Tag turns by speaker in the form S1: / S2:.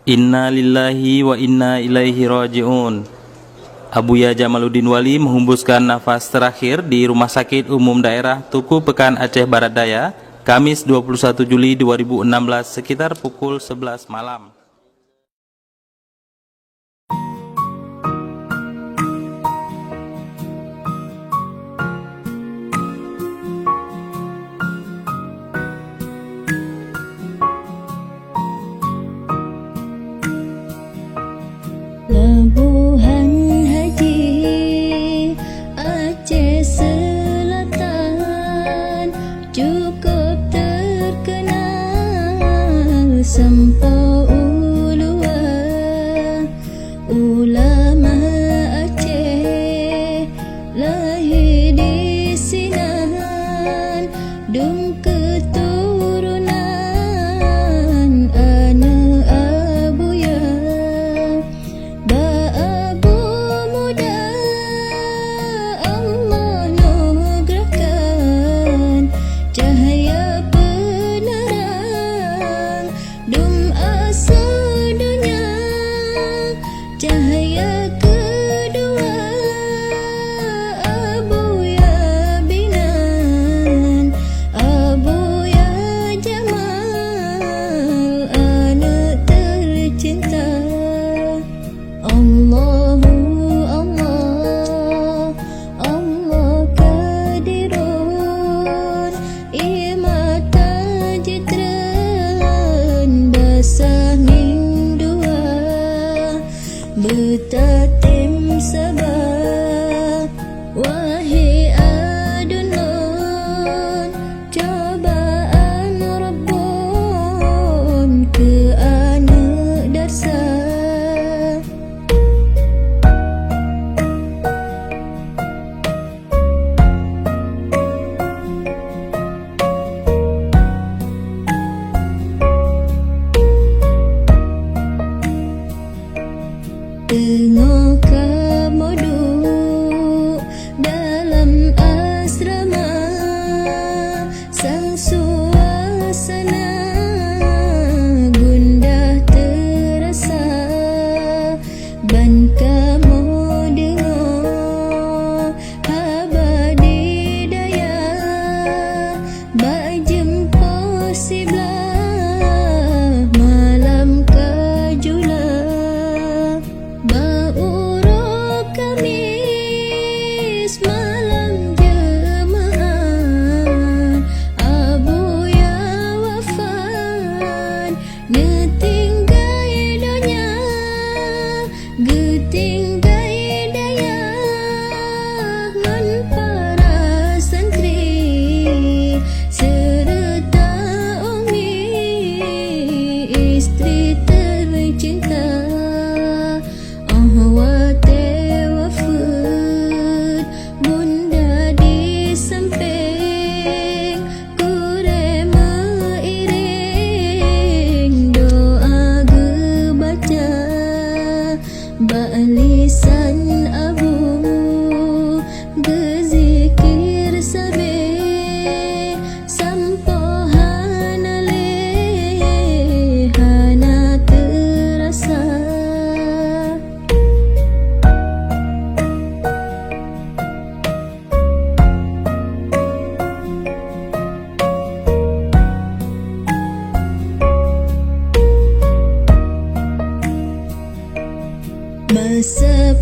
S1: Inna lillahi wa inna ilaihi raji'un. Abuya Jamaluddin Wali menghembuskan nafas terakhir di Rumah Sakit Umum Daerah Tuku Pekan Aceh Barat Daya, Kamis 21 Juli 2016 sekitar pukul 11 malam.
S2: Lebuhan Haji Aceh Selatan cukup terkenal sampai ulua. Ulama Aceh lahir di Sinan, dum keturunan anak abuya. Abu muda Allah nugerahkan cahaya penerang, dum asa dunia cahaya kedua. Abu ya Binan, Abu ya Jamal, anak tercinta. Allahu Allah, Allah Qadirun, imata jitran basah min dua, betatim sabah wahai adunun, cobaan Rabbun ke anak darsa. Tengok kamu duduk dalam asrama, sang suasana gundah terasa. Ban kamu dengar khabar di daya, bak jemput si belah malam kajula. Ba'uruk Kamis malam jemaah, Abu ya wafat ngetinggai dunia, getinggai daya ngan para santri serta umi istri tercinta. Wate wafat bunda di samping, kure meiring doa gebaca, ba'lisan abu gezikir sabe sampohan alih hana terasa. Masa